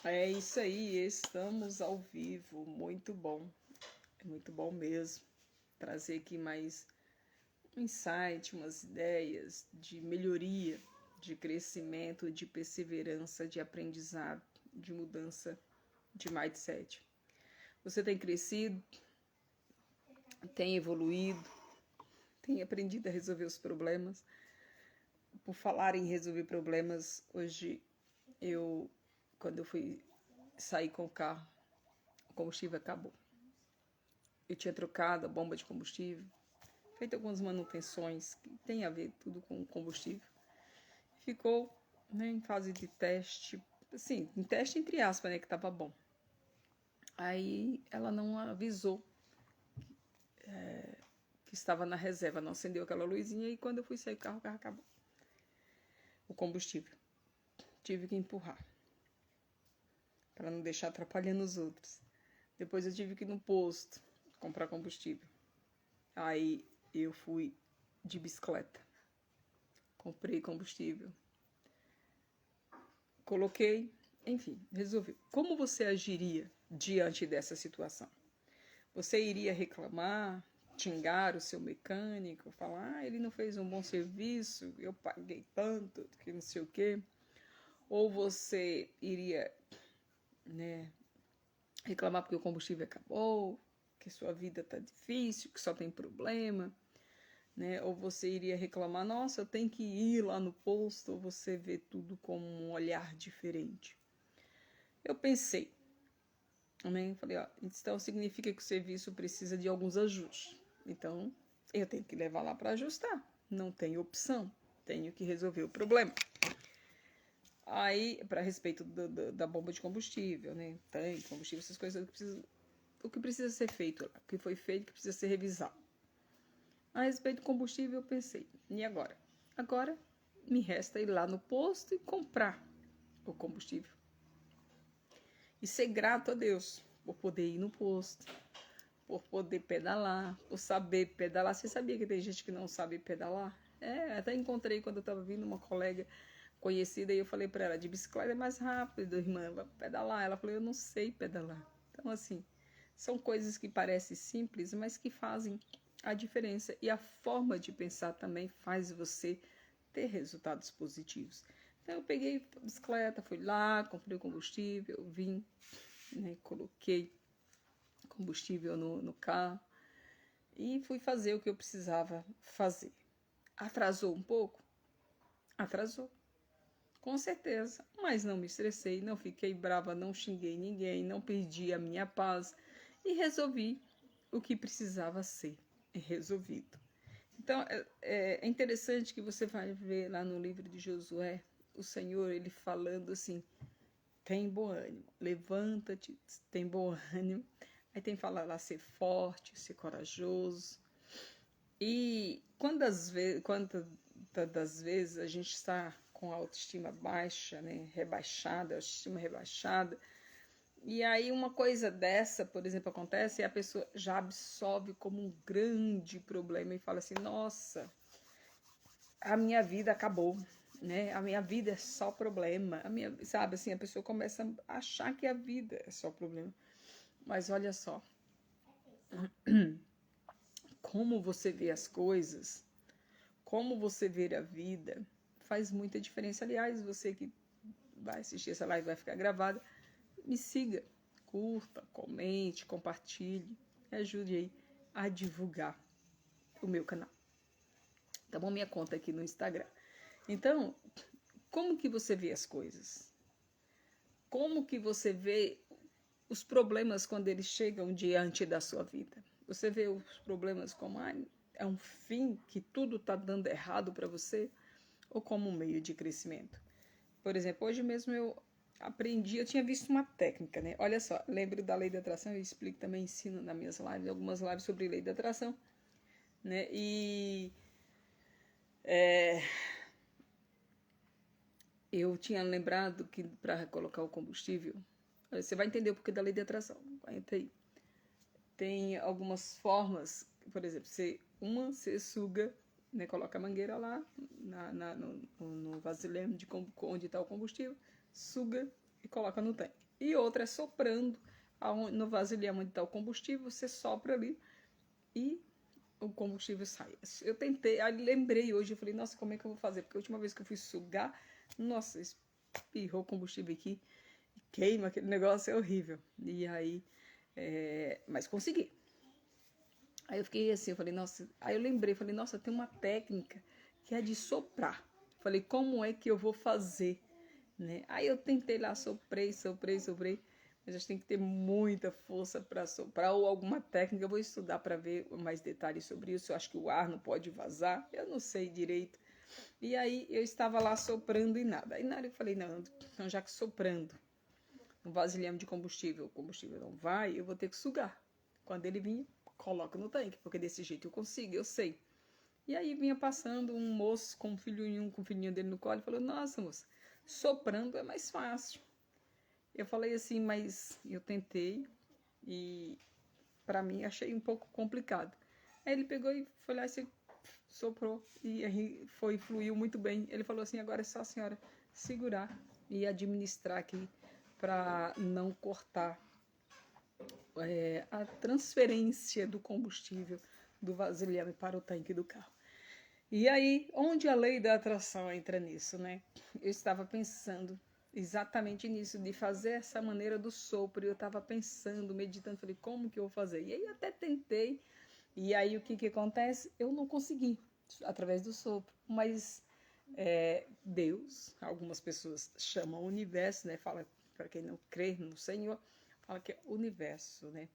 É isso aí, estamos ao vivo, muito bom, é muito bom mesmo. Trazer aqui mais um insight, umas ideias de melhoria, de crescimento, de perseverança, de aprendizado, de mudança de mindset. Você tem crescido, tem evoluído, tem aprendido a resolver os problemas. Por falar em resolver problemas, hoje quando eu fui sair com o carro, o combustível acabou. Eu tinha trocado a bomba de combustível, feito algumas manutenções que tem a ver tudo com combustível. Ficou, né, em fase de teste, assim, em teste entre aspas, né, que tava bom. Aí ela não avisou que estava na reserva, não acendeu aquela luzinha e quando eu fui sair do carro, o carro acabou. O combustível. Tive que empurrar para não deixar atrapalhando os outros. Depois eu tive que ir no posto comprar combustível. Aí eu fui de bicicleta. Comprei combustível. Coloquei, enfim, resolvi. Como você agiria diante dessa situação? Você iria reclamar, xingar o seu mecânico, falar, ele não fez um bom serviço, eu paguei tanto, que não sei o quê. Ou você iria, né, reclamar porque o combustível acabou, que sua vida está difícil, que só tem problema, né? Ou você iria reclamar, nossa, eu tenho que ir lá no posto, ou você vê tudo com um olhar diferente. Eu pensei, né? Falei, ó, então significa que o serviço precisa de alguns ajustes. Então, eu tenho que levar lá para ajustar. Não tem opção, tenho que resolver o problema. Aí, para respeito da bomba de combustível, né? Tanque, combustível, essas coisas, o que precisa ser feito, o que foi feito, o que precisa ser revisado. A respeito do combustível, eu pensei, e agora? Agora me resta ir lá no posto e comprar o combustível. E ser grato a Deus por poder ir no posto, por poder pedalar, por saber pedalar. Você sabia que tem gente que não sabe pedalar? Até encontrei quando eu estava vindo uma colega conhecida e eu falei para ela, de bicicleta é mais rápido, irmã, vai pedalar. Ela falou, eu não sei pedalar. Então, assim, são coisas que parecem simples, mas que fazem a diferença. E a forma de pensar também faz você ter resultados positivos. Então, eu peguei a bicicleta, fui lá, comprei o combustível, vim, né, coloquei combustível no carro e fui fazer o que eu precisava fazer. Atrasou um pouco? Atrasou. Com certeza, mas não me estressei, não fiquei brava, não xinguei ninguém, não perdi a minha paz e resolvi o que precisava ser resolvido. Então, é interessante que você vai ver lá no livro de Josué, o Senhor, ele falando assim, tem bom ânimo, levanta-te, tem bom ânimo. Aí tem que falar lá, ser forte, ser corajoso. E quantas das vezes a gente está com a autoestima baixa, né, rebaixada, autoestima rebaixada, e aí uma coisa dessa, por exemplo, acontece e a pessoa já absorve como um grande problema e fala assim, nossa, a minha vida acabou, né? A minha vida é só problema. Sabe assim, a pessoa começa a achar que a vida é só problema. Mas olha só, como você vê as coisas, como você vê a vida, faz muita diferença. Aliás, você que vai assistir essa live, vai ficar gravada, me siga, curta, comente, compartilhe, me ajude aí a divulgar o meu canal. Tá bom? Minha conta aqui no Instagram. Então, como que você vê as coisas? Como que você vê os problemas quando eles chegam diante da sua vida? Você vê os problemas como é um fim, que tudo está dando errado para você, ou como um meio de crescimento? Por exemplo, hoje mesmo eu aprendi, eu tinha visto uma técnica, né? Olha só, lembro da lei da atração, eu explico também, ensino nas minhas lives, algumas lives sobre lei da atração, né? E eu tinha lembrado que para colocar o combustível, você vai entender o porquê da lei da atração, aguenta aí. Tem algumas formas, por exemplo, você suga, né, coloca a mangueira lá no vasilhame onde está o combustível, suga e coloca no tanque. E outra é soprando. No vasilhame onde está o combustível, você sopra ali e o combustível sai. Eu tentei, aí lembrei hoje, eu falei, nossa, como é que eu vou fazer? Porque a última vez que eu fui sugar, nossa, espirrou o combustível aqui, queima, aquele negócio é horrível. E aí, mas consegui. Aí eu fiquei assim, eu falei, nossa, aí eu lembrei, falei, nossa, tem uma técnica que é de soprar. Falei, como é que eu vou fazer? Né? Aí eu tentei lá, soprei, mas a gente tem que ter muita força para soprar ou alguma técnica. Eu vou estudar para ver mais detalhes sobre isso. Eu acho que o ar não pode vazar, eu não sei direito. E aí eu estava lá soprando e nada. Aí na hora eu falei, não, então já que soprando um vasilhame de combustível, o combustível não vai, eu vou ter que sugar. Quando ele vinha, coloca no tanque, porque desse jeito eu consigo, eu sei. E aí vinha passando um moço com o filhinho dele no colo e falou, nossa, moça, soprando é mais fácil. Eu falei assim, mas eu tentei e para mim achei um pouco complicado. Aí ele pegou e foi lá e soprou e aí fluiu muito bem. Ele falou assim, agora é só a senhora segurar e administrar aqui para não cortar a transferência do combustível do vasilhame para o tanque do carro. E aí, onde a lei da atração entra nisso, né? Eu estava pensando exatamente nisso, de fazer essa maneira do sopro. Eu estava pensando, meditando, falei, como que eu vou fazer? E aí até tentei, e aí o que acontece? Eu não consegui, através do sopro, mas Deus, algumas pessoas chamam o universo, né? Fala, para quem não crê no Senhor, fala que é o universo, né?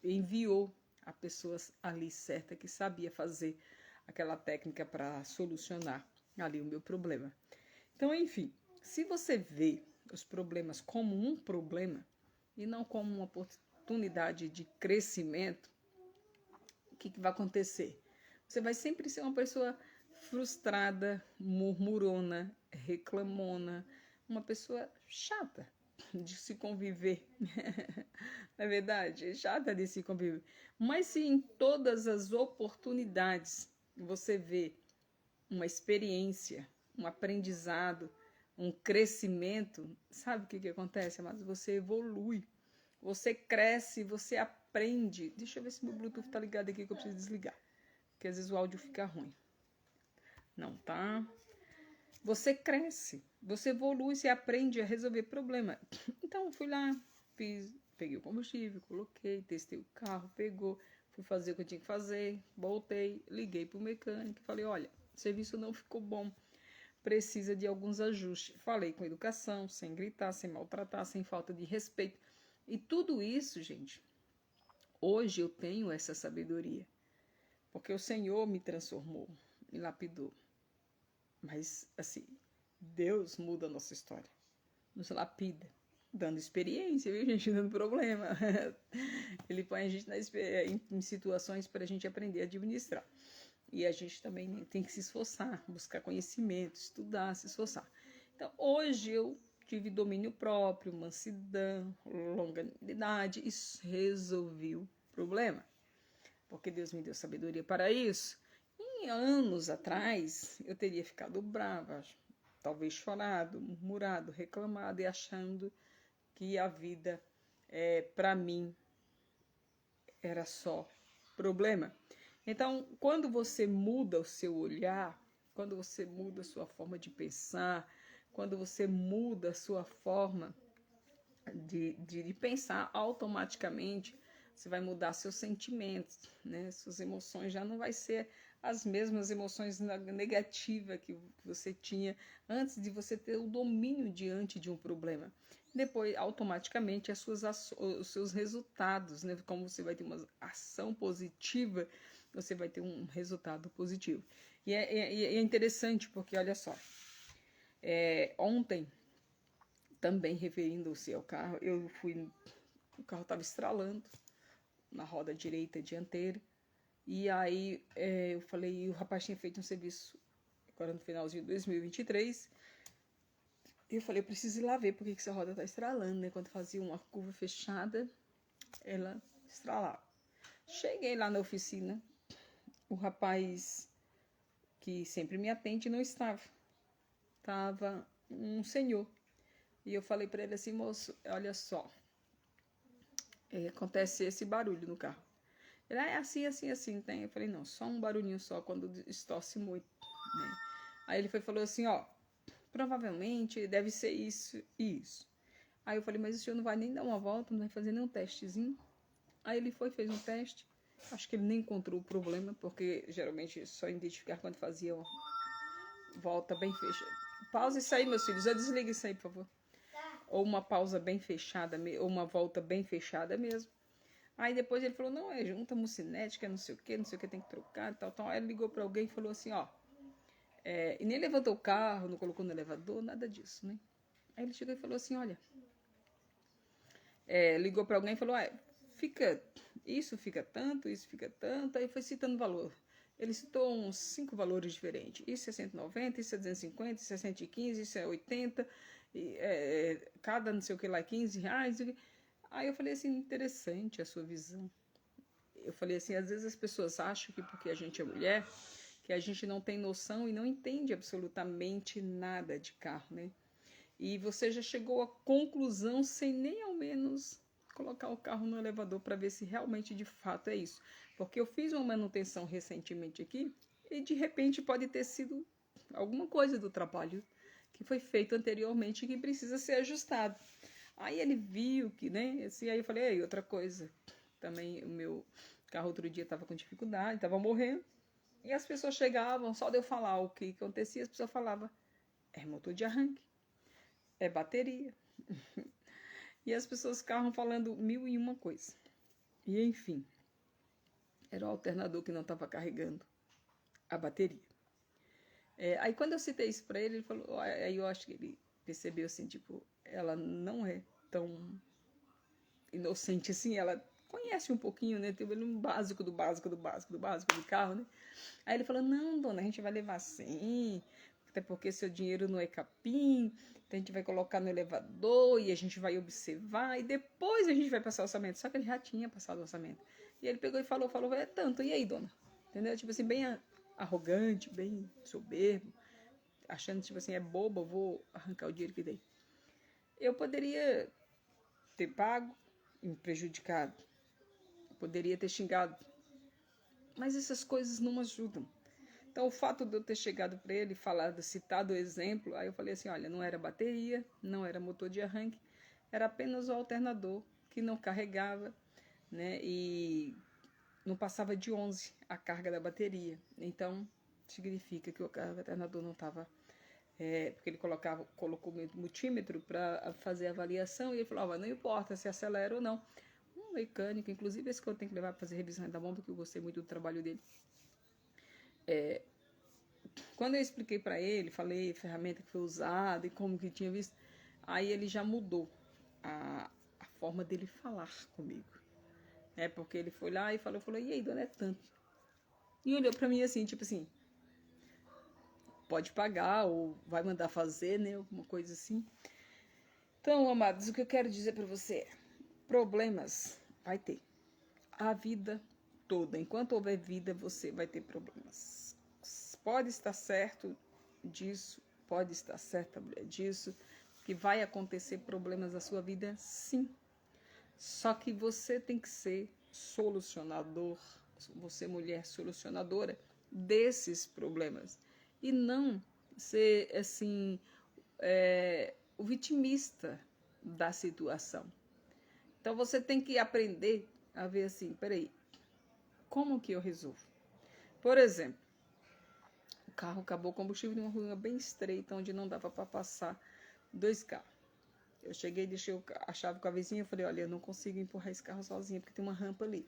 Enviou a pessoas ali certa que sabia fazer aquela técnica para solucionar ali o meu problema. Então, enfim, se você vê os problemas como um problema e não como uma oportunidade de crescimento, o que vai acontecer? Você vai sempre ser uma pessoa frustrada, murmurona, reclamona, uma pessoa chata de se conviver. Não é verdade? É chata de se conviver. Mas se em todas as oportunidades você vê uma experiência, um aprendizado, um crescimento, sabe o que acontece? Mas você evolui, você cresce, você aprende. Deixa eu ver se meu Bluetooth tá ligado aqui que eu preciso desligar, porque às vezes o áudio fica ruim. Não tá? Você cresce, você evolui, você aprende a resolver problema. Então eu fui lá, peguei o combustível, coloquei, testei o carro, pegou, fui fazer o que eu tinha que fazer, voltei, liguei pro mecânico e falei, olha, o serviço não ficou bom, precisa de alguns ajustes. Falei com educação, sem gritar, sem maltratar, sem falta de respeito. E tudo isso, gente, hoje eu tenho essa sabedoria, porque o Senhor me transformou, me lapidou. Mas, assim, Deus muda a nossa história, nos lapida, dando experiência, viu, gente? Dando problema. Ele põe a gente em situações para a gente aprender a administrar. E a gente também tem que se esforçar, buscar conhecimento, estudar, se esforçar. Então, hoje eu tive domínio próprio, mansidão, longanimidade e resolvi o problema. Porque Deus me deu sabedoria para isso. E anos atrás, eu teria ficado brava, talvez chorado, murmurado, reclamado e achando que a vida, para mim, era só problema. Então, quando você muda o seu olhar, quando você muda a sua forma de pensar, quando você muda a sua forma de pensar, automaticamente você vai mudar seus sentimentos, né? Suas emoções já não vai ser as mesmas emoções negativas que você tinha antes de você ter o domínio diante de um problema. Depois, automaticamente, os seus resultados, né? Como você vai ter uma ação positiva, você vai ter um resultado positivo. E é interessante porque, olha só, ontem, também referindo-se ao carro, o carro estava estralando na roda direita dianteira, e aí eu falei, o rapaz tinha feito um serviço agora no finalzinho de 2023, e eu falei, eu preciso ir lá ver porque que essa roda tá estralando, né? Quando fazia uma curva fechada, ela estralava. Cheguei lá na oficina, o rapaz que sempre me atende não estava. Estava um senhor. E eu falei para ele assim, moço, olha só, acontece esse barulho no carro. Ele, é assim, assim, assim, tem. Eu falei, não, só um barulhinho só quando distorce muito, né? Aí ele foi falou assim, ó, provavelmente deve ser isso e isso. Aí eu falei, mas o senhor não vai nem dar uma volta, não vai fazer nenhum testezinho? Aí ele fez um teste. Acho que ele nem encontrou o problema, porque geralmente só identificar quando fazia uma volta bem fechada. Pausa isso aí, meus filhos. Já desliga isso aí, por favor. Ou uma pausa bem fechada, ou uma volta bem fechada mesmo. Aí depois ele falou, não, é junta mucinética, não sei o que, tem que trocar, tal, tal. Aí ele ligou para alguém e falou assim, ó, e nem levantou o carro, não colocou no elevador, nada disso, né? Aí ele chegou e falou assim, olha, ligou para alguém e falou, isso fica tanto, aí foi citando valor. Ele citou uns 5 valores diferentes. Isso é 190, isso é 250, isso é 115, isso é 80, cada não sei o que lá é 15 reais. Aí eu falei assim, interessante a sua visão. Eu falei assim, às vezes as pessoas acham que porque a gente é mulher, que a gente não tem noção e não entende absolutamente nada de carro, né? E você já chegou à conclusão sem nem ao menos colocar o carro no elevador para ver se realmente de fato é isso. Porque eu fiz uma manutenção recentemente aqui e de repente pode ter sido alguma coisa do trabalho que foi feito anteriormente e que precisa ser ajustado. Aí ele viu que, né? Assim, aí eu falei, ei, outra coisa. Também o meu carro outro dia estava com dificuldade, estava morrendo. E as pessoas chegavam, só de eu falar o que acontecia, as pessoas falavam, é motor de arranque, é bateria. E as pessoas ficavam falando 1001 coisa. E enfim, era o alternador que não estava carregando a bateria. Aí quando eu citei isso para ele falou, aí eu acho que ele percebeu assim, tipo, ela não é tão inocente assim, ela conhece um pouquinho, né? Tem um básico do carro, né? Aí ele falou, não, dona, a gente vai levar sim, até porque seu dinheiro não é capim, então a gente vai colocar no elevador e a gente vai observar e depois a gente vai passar o orçamento. Só que ele já tinha passado o orçamento. E ele pegou e falou, é tanto, e aí, dona? Entendeu? Tipo assim, bem arrogante, bem soberbo, achando, tipo assim, é bobo, eu vou arrancar o dinheiro que dei. Eu poderia ter pago, me prejudicado, poderia ter xingado, mas essas coisas não ajudam. Então, o fato de eu ter chegado para ele, citado o exemplo, aí eu falei assim, olha, não era bateria, não era motor de arranque, era apenas o alternador que não carregava, né, e não passava de 11 a carga da bateria. Então, significa que o alternador não estava, porque ele colocou o multímetro para fazer a avaliação, e ele falou, não importa se acelera ou não. Um mecânico, inclusive esse que eu tenho que levar para fazer revisão da bomba, que eu gostei muito do trabalho dele, quando eu expliquei para ele, falei a ferramenta que foi usada e como que tinha visto, aí ele já mudou a forma dele falar comigo. Porque ele foi lá e falou, e aí, dona, é tanto. E olhou para mim assim, tipo assim, pode pagar ou vai mandar fazer, né, alguma coisa assim. Então, amados, o que eu quero dizer para você é, problemas vai ter. A vida toda, enquanto houver vida, você vai ter problemas. Pode estar certo disso, pode estar certa disso, que vai acontecer problemas na sua vida, sim. Só que você tem que ser solucionador, você mulher solucionadora desses problemas. E não ser, assim, o vitimista da situação. Então você tem que aprender a ver assim, peraí, como que eu resolvo? Por exemplo, o carro acabou o combustível em uma rua bem estreita, onde não dava para passar 2 carros. Eu cheguei, deixei a chave com a vizinha, eu falei, olha, eu não consigo empurrar esse carro sozinha, porque tem uma rampa ali.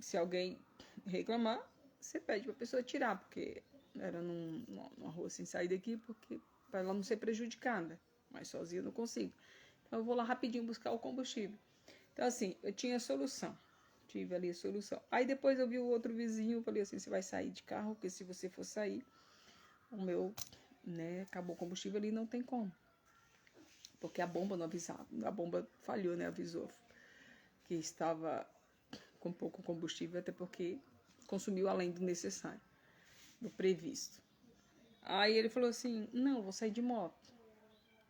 Se alguém reclamar, você pede para a pessoa tirar, porque era numa rua sem sair daqui, porque para ela não ser prejudicada, mas sozinha eu não consigo. Então eu vou lá rapidinho buscar o combustível. Então assim, eu tinha solução. Tive ali a solução. Aí depois eu vi o outro vizinho, eu falei assim, você vai sair de carro, porque se você for sair, o meu, acabou o combustível ali, não tem como. Porque a bomba não avisava, a bomba falhou, avisou que estava com pouco combustível, até porque consumiu além do necessário, do previsto. Aí ele falou assim, não, vou sair de moto.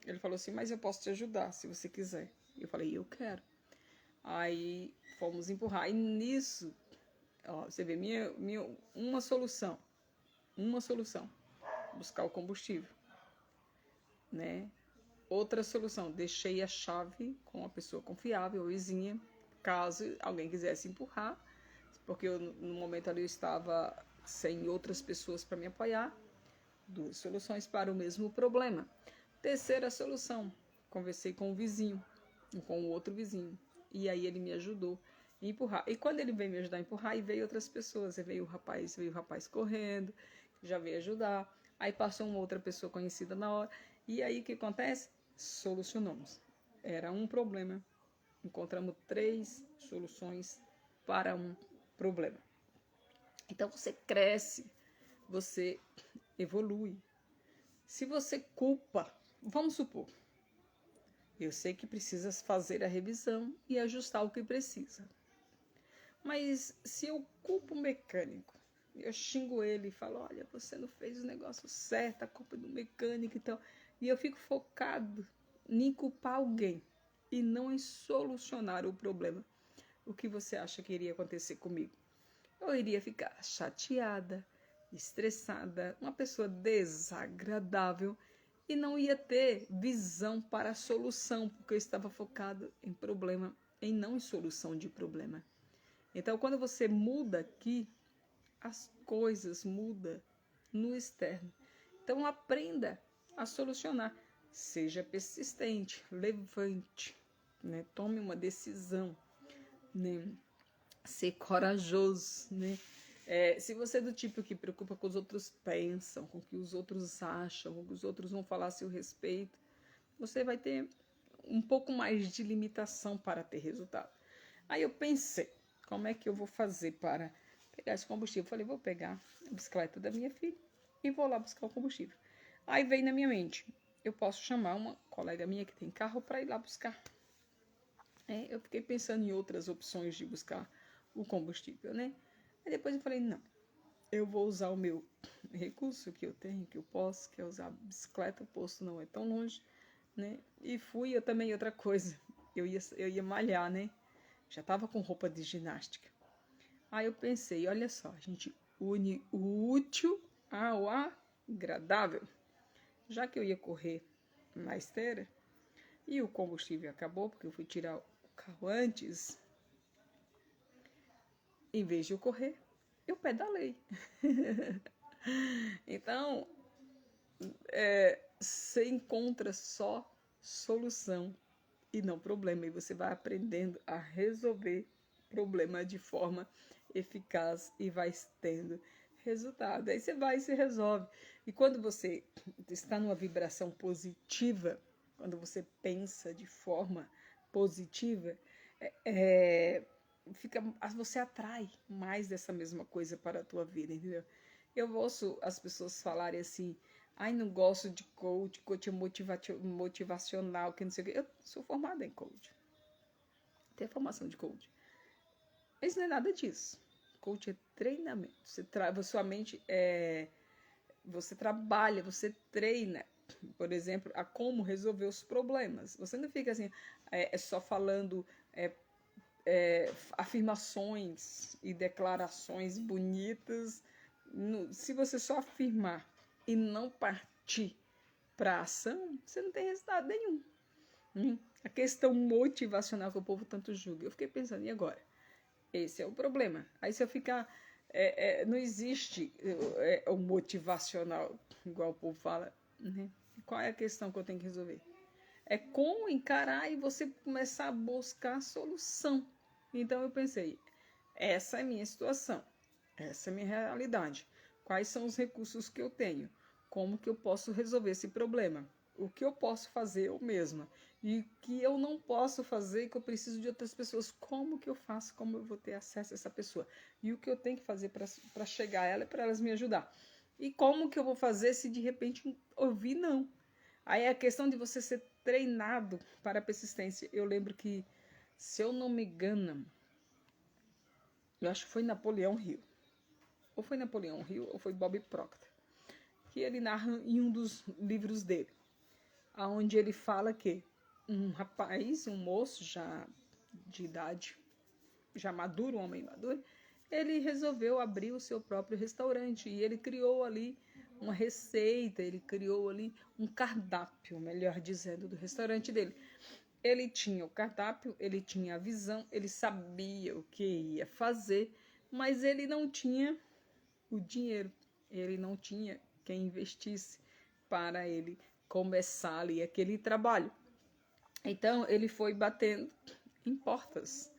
Ele falou assim, mas eu posso te ajudar, se você quiser. Eu falei, eu quero. Aí fomos empurrar. E nisso, ó, você vê, uma solução, buscar o combustível, né? Outra solução, deixei a chave com uma pessoa confiável, a vizinha, caso alguém quisesse empurrar, porque no momento ali eu estava sem outras pessoas para me apoiar. Duas soluções para o mesmo problema. Terceira solução, conversei com o vizinho, com o outro vizinho, e aí ele me ajudou a empurrar. E quando ele veio me ajudar a empurrar, e veio outras pessoas, veio o rapaz correndo, já veio ajudar. Aí passou uma outra pessoa conhecida na hora. E aí o que acontece? Solucionamos. Era um problema. Encontramos 3 soluções para um problema. Então você cresce, você evolui. Se você culpa, vamos supor, eu sei que precisa fazer a revisão e ajustar o que precisa. Mas se eu culpo o mecânico, eu xingo ele e falo, olha, você não fez o negócio certo, a culpa é do mecânico e tal. E eu fico focado em culpar alguém e não em solucionar o problema. O que você acha que iria acontecer comigo? Eu iria ficar chateada, estressada, uma pessoa desagradável e não ia ter visão para a solução, porque eu estava focado em problema, em não em solução de problema. Então, quando você muda aqui, as coisas mudam no externo. Então, aprenda a solucionar. Seja persistente, levante, né? Tome uma decisão, né? Ser corajoso, né? Se você é do tipo que preocupa com os outros pensam, com o que os outros acham, com o que os outros vão falar a seu respeito, você vai ter um pouco mais de limitação para ter resultado. Aí eu pensei, como é que eu vou fazer para pegar esse combustível? Eu falei, vou pegar a bicicleta da minha filha e vou lá buscar o combustível. Aí veio na minha mente, eu posso chamar uma colega minha que tem carro para ir lá buscar. Eu fiquei pensando em outras opções de buscar o combustível, né? Aí depois eu falei, não, eu vou usar o meu recurso que eu tenho, que eu posso, que é usar a bicicleta, o posto não é tão longe, né? E fui, eu também, outra coisa, eu ia malhar, né? Já tava com roupa de ginástica. Aí eu pensei, olha só, a gente une o útil ao agradável. Já que eu ia correr na esteira e o combustível acabou, porque eu fui tirar o carro antes, em vez de eu correr, eu pedalei. Então, você encontra só solução e não problema. E você vai aprendendo a resolver problema de forma eficaz e vai tendo resultado. Aí você vai e se resolve. E quando você está numa vibração positiva, quando você pensa de forma positiva, você atrai mais dessa mesma coisa para a tua vida, entendeu? Eu ouço as pessoas falarem assim, ai, não gosto de coach é motivacional, que não sei o quê. Eu sou formada em coach. Tenho formação de coach. Mas não é nada disso. Coach é treinamento. Sua mente você trabalha, você treina, por exemplo, a como resolver os problemas. Você não fica assim, só falando afirmações e declarações bonitas. Se você só afirmar e não partir para ação, você não tem resultado nenhum. A questão motivacional que o povo tanto julga. Eu fiquei pensando, e agora? Esse é o problema. Aí se eu ficar... não existe o motivacional, igual o povo fala. Né? Qual é a questão que eu tenho que resolver? É como encarar e você começar a buscar a solução. Então eu pensei, essa é a minha situação, essa é a minha realidade. Quais são os recursos que eu tenho? Como que eu posso resolver esse problema? O que eu posso fazer eu mesma? E o que eu não posso fazer, que eu preciso de outras pessoas. Como que eu faço? Como eu vou ter acesso a essa pessoa? E o que eu tenho que fazer para chegar a ela e para elas me ajudar? E como que eu vou fazer se de repente ouvir não? Aí é a questão de você ser treinado para a persistência. Eu lembro que, se eu não me engano, eu acho que foi Napoleão Hill. Ou foi Napoleão Hill ou foi Bob Proctor. que ele narra em um dos livros dele, onde ele fala que um rapaz, um moço já de idade, já maduro, um homem maduro, ele resolveu abrir o seu próprio restaurante e ele criou ali uma receita, ele criou ali um cardápio, melhor dizendo, do restaurante dele. Ele tinha o cardápio, ele tinha a visão, ele sabia o que ia fazer, mas ele não tinha o dinheiro, ele não tinha quem investisse para ele começar ali aquele trabalho. Então ele foi batendo em portas,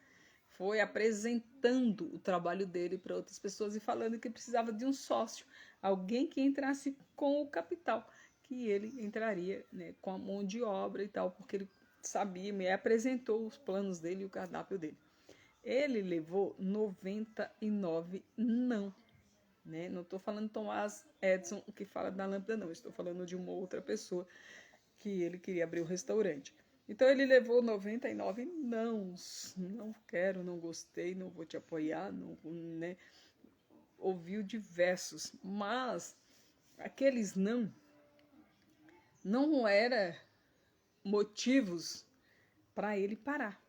foi apresentando o trabalho dele para outras pessoas e falando que precisava de um sócio, alguém que entrasse com o capital, que ele entraria, né, com a mão de obra e tal, porque ele sabia, me apresentou os planos dele e o cardápio dele. Ele levou 99 não, né? Não estou falando Thomas Edison, que fala da lâmpada, não. Estou falando de uma outra pessoa que ele queria abrir um restaurante. Então ele levou 99 nãos. Não quero, não gostei, não vou te apoiar, não, né? Ouviu diversos, mas aqueles não eram motivos para ele parar,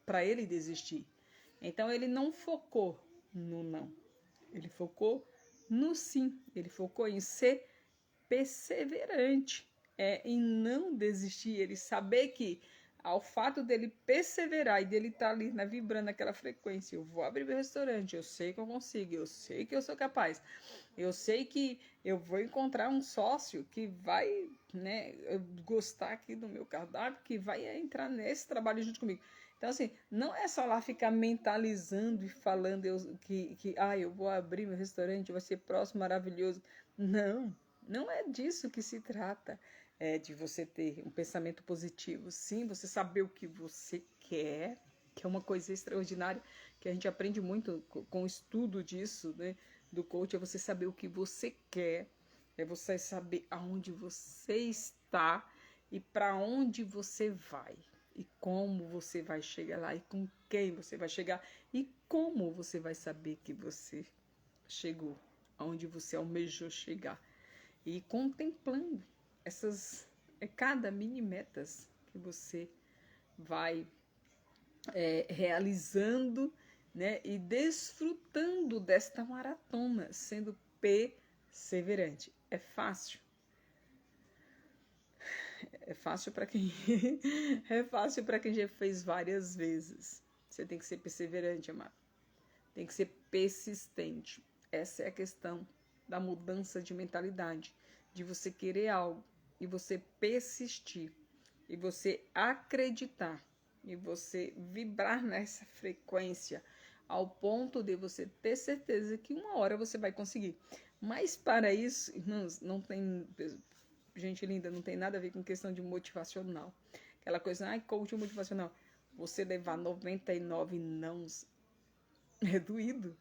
para ele desistir. Então ele não focou no não, ele focou no sim, ele focou em ser perseverante, em não desistir, ele saber que ao fato dele perseverar e dele estar ali vibrando aquela frequência, eu vou abrir meu restaurante, eu sei que eu consigo, eu sei que eu sou capaz, eu sei que eu vou encontrar um sócio que vai, né, gostar aqui do meu cardápio, que vai entrar nesse trabalho junto comigo. Então, assim, não é só lá ficar mentalizando e falando que eu vou abrir meu restaurante, vai ser próximo, maravilhoso. Não, não é disso que se trata. É de você ter um pensamento positivo. Sim, você saber o que você quer, que é uma coisa extraordinária, que a gente aprende muito com o estudo disso, né, do coach, é você saber o que você quer, é você saber aonde você está e para onde você vai. E como você vai chegar lá, e com quem você vai chegar, e como você vai saber que você chegou, aonde você almejou chegar. E contemplando essas, cada mini metas que você vai realizando, né, e desfrutando desta maratona, sendo perseverante. É fácil? É fácil para quem é fácil para quem já fez várias vezes. Você tem que ser perseverante, amado. Tem que ser persistente. Essa é a questão da mudança de mentalidade, de você querer algo e você persistir, e você acreditar, e você vibrar nessa frequência ao ponto de você ter certeza que uma hora você vai conseguir. Mas para isso, irmãos, não tem, gente linda, não tem nada a ver com questão de motivacional. Aquela coisa, coach motivacional. Você levar 99 nãos é doído.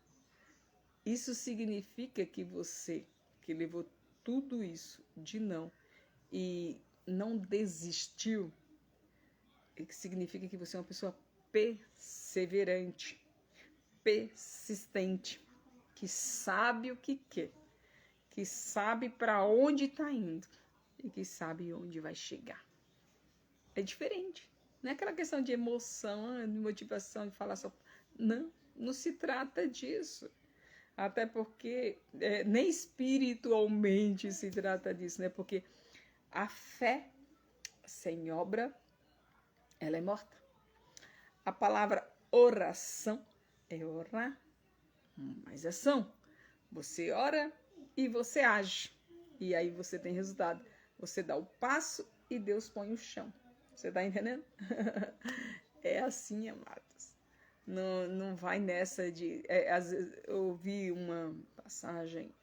Isso significa que você, que levou tudo isso de não e não desistiu, que significa que você é uma pessoa perseverante, persistente, que sabe o que quer, que sabe para onde está indo e que sabe onde vai chegar. É diferente. Não é aquela questão de emoção, de motivação, de falar só. Não, não se trata disso. Até porque nem espiritualmente se trata disso, né? Porque a fé sem obra, ela é morta. A palavra oração é orar, mas ação. Você ora e você age. E aí você tem resultado. Você dá o passo e Deus põe o chão. Você tá entendendo? É assim, amados. Não vai nessa de... às vezes eu ouvi uma passagem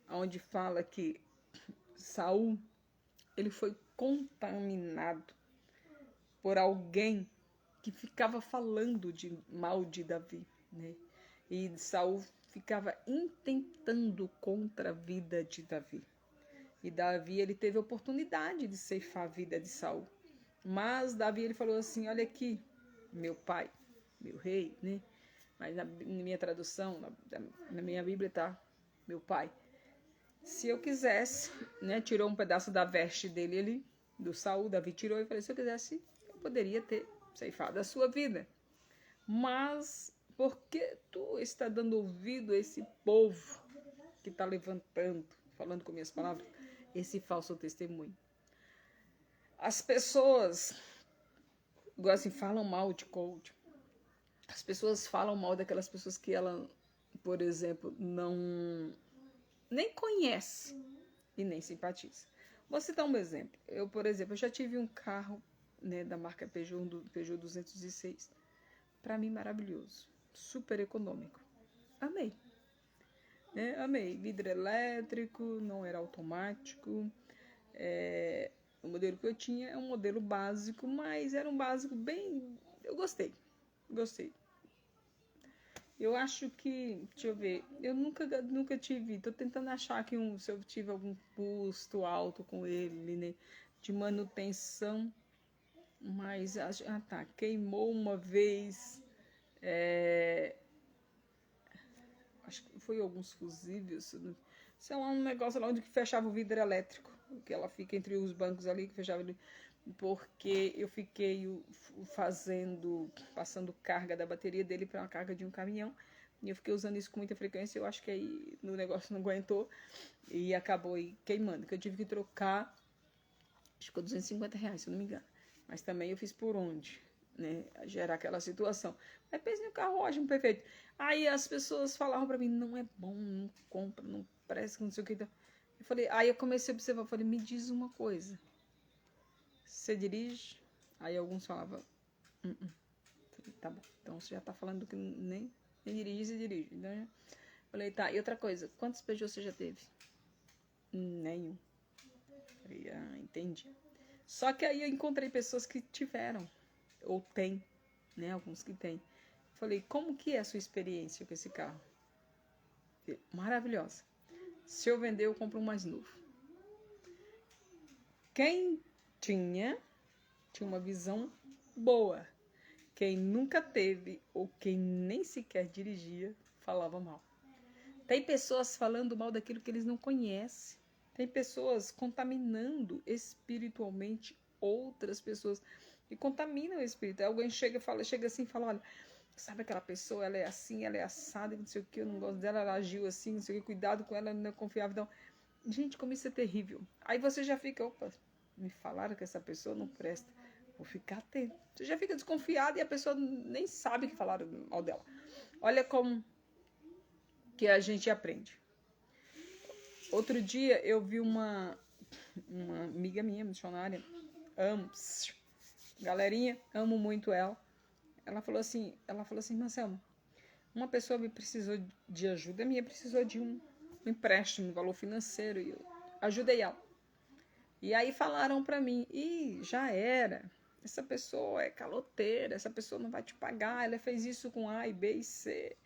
onde fala que Saul, ele foi contaminado por alguém que ficava falando mal de Davi, né? E Saul ficava intentando contra a vida de Davi. E Davi, ele teve a oportunidade de ceifar a vida de Saul. Mas Davi, ele falou assim, olha aqui, meu pai, meu rei, né? Mas na minha tradução, na minha Bíblia tá, meu pai, Se eu quisesse, né, tirou um pedaço da veste dele ali, do Saul, Davi tirou e falei, se eu quisesse, eu poderia ter ceifado a sua vida. Mas por que tu está dando ouvido a esse povo que está levantando, falando com minhas palavras, esse falso testemunho? As pessoas, igual assim, falam mal de coach. As pessoas falam mal daquelas pessoas que ela, por exemplo, nem conhece e nem simpatiza. Vou citar um exemplo. Eu, por exemplo, eu já tive um carro, né, da marca Peugeot, do Peugeot 206. Para mim, maravilhoso. Super econômico. Amei. Né? Amei. Vidro elétrico, não era automático. O modelo que eu tinha é um modelo básico, mas era um básico bem... Eu gostei. Gostei. Eu acho que, deixa eu ver, eu nunca tive, tô tentando achar que se eu tive algum custo alto com ele, né, de manutenção, mas, tá, queimou uma vez, acho que foi alguns fusíveis, isso é um negócio lá onde que fechava o vidro elétrico, que ela fica entre os bancos ali, que fechava ali, porque eu fiquei passando carga da bateria dele para uma carga de um caminhão, e eu fiquei usando isso com muita frequência, eu acho que aí no negócio não aguentou, e acabou aí queimando, que eu tive que trocar, acho que ficou R$250, se eu não me engano, mas também eu fiz por onde, né, gerar aquela situação. Aí pensei no carro ótimo, perfeito. Aí as pessoas falavam para mim, não é bom, não compra, não presta, não sei o que. Então, aí eu comecei a observar, falei, me diz uma coisa, você dirige? Aí alguns falavam, falei, tá bom, então você já tá falando que nem dirige, você dirige. Então, falei, tá, e outra coisa, quantos Peugeot você já teve? Nenhum. Falei, entendi. Só que aí eu encontrei pessoas que tiveram, ou tem, né, alguns que tem. Falei, como que é a sua experiência com esse carro? Maravilhosa. Se eu vender, eu compro um mais novo. Quem tinha uma visão boa. Quem nunca teve ou quem nem sequer dirigia, falava mal. Tem pessoas falando mal daquilo que eles não conhecem. Tem pessoas contaminando espiritualmente outras pessoas. E contaminam o espírito. Alguém chega assim e fala, olha, sabe aquela pessoa, ela é assim, ela é assada, não sei o que, eu não gosto dela, ela agiu assim, não sei o que, cuidado com ela, não é confiável. Então, gente, como isso é terrível. Aí você já fica, opa, me falaram que essa pessoa não presta. Vou ficar atento. Você já fica desconfiado e a pessoa nem sabe que falaram mal dela. Olha como que a gente aprende. Outro dia eu vi uma amiga minha, missionária, galerinha, amo muito ela. Ela falou assim, Marcelo, uma pessoa me precisou de ajuda, a minha precisou de um empréstimo, um valor financeiro, e eu ajudei ela. E aí falaram pra mim, já era, essa pessoa é caloteira, essa pessoa não vai te pagar, ela fez isso com A e B e C,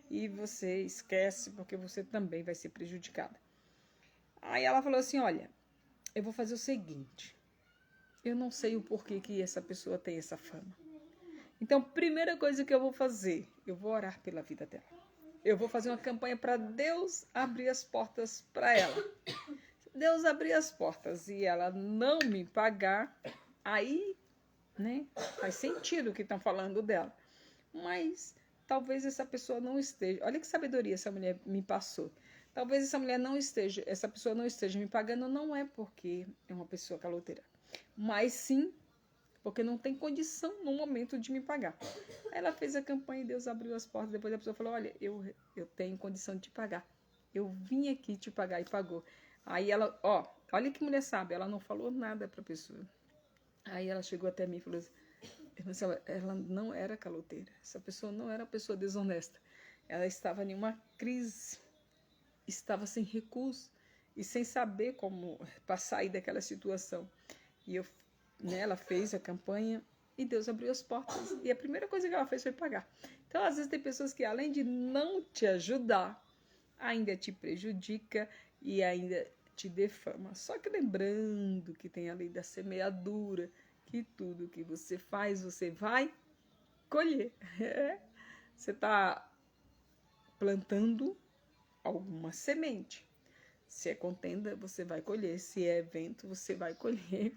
e você esquece porque você também vai ser prejudicada. Aí ela falou assim, olha, eu vou fazer o seguinte, eu não sei o porquê que essa pessoa tem essa fama. Então, primeira coisa que eu vou fazer, eu vou orar pela vida dela. Eu vou fazer uma campanha para Deus abrir as portas para ela. Deus abrir as portas e ela não me pagar, aí, né, faz sentido o que estão falando dela. Mas talvez essa pessoa não esteja. Olha que sabedoria essa mulher me passou. Talvez essa pessoa não esteja me pagando, não é porque é uma pessoa caloteira, mas sim porque não tem condição no momento de me pagar. Aí ela fez a campanha e Deus abriu as portas. Depois a pessoa falou, olha, eu tenho condição de te pagar. Eu vim aqui te pagar e pagou. Aí ela, olha que mulher sábia, ela não falou nada para a pessoa. Aí ela chegou até mim e falou assim, ela não era caloteira. Essa pessoa não era uma pessoa desonesta. Ela estava em uma crise, estava sem recurso e sem saber como sair daquela situação. E ela fez a campanha e Deus abriu as portas. E a primeira coisa que ela fez foi pagar. Então, às vezes, tem pessoas que, além de não te ajudar, ainda te prejudica e ainda te defama. Só que lembrando que tem a lei da semeadura, que tudo que você faz, você vai colher. Você está plantando alguma semente. Se é contenda, você vai colher. Se é vento, você vai colher.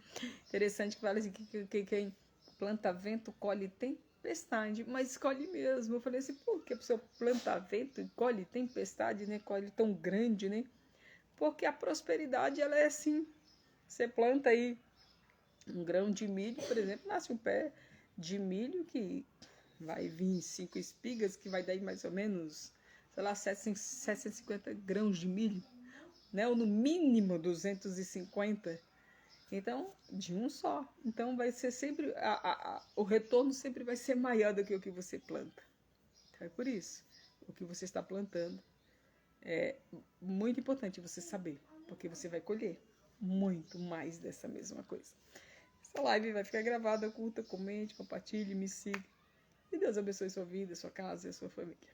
Interessante que fala assim, que quem planta vento colhe tempestade, mas colhe mesmo. Eu falei assim, por que a pessoa planta vento e colhe tempestade, né? Colhe tão grande, né? Porque a prosperidade, ela é assim. Você planta aí um grão de milho, por exemplo, nasce um pé de milho que vai vir 5 espigas, que vai dar mais ou menos, sei lá, 750 grãos de milho, né? Ou no mínimo 250. Então, de um só. Então, vai ser sempre, o retorno sempre vai ser maior do que o que você planta. Então, é por isso, o que você está plantando é muito importante você saber, porque você vai colher muito mais dessa mesma coisa. Essa live vai ficar gravada, curta, comente, compartilhe, me siga. E Deus abençoe sua vida, sua casa e a sua família.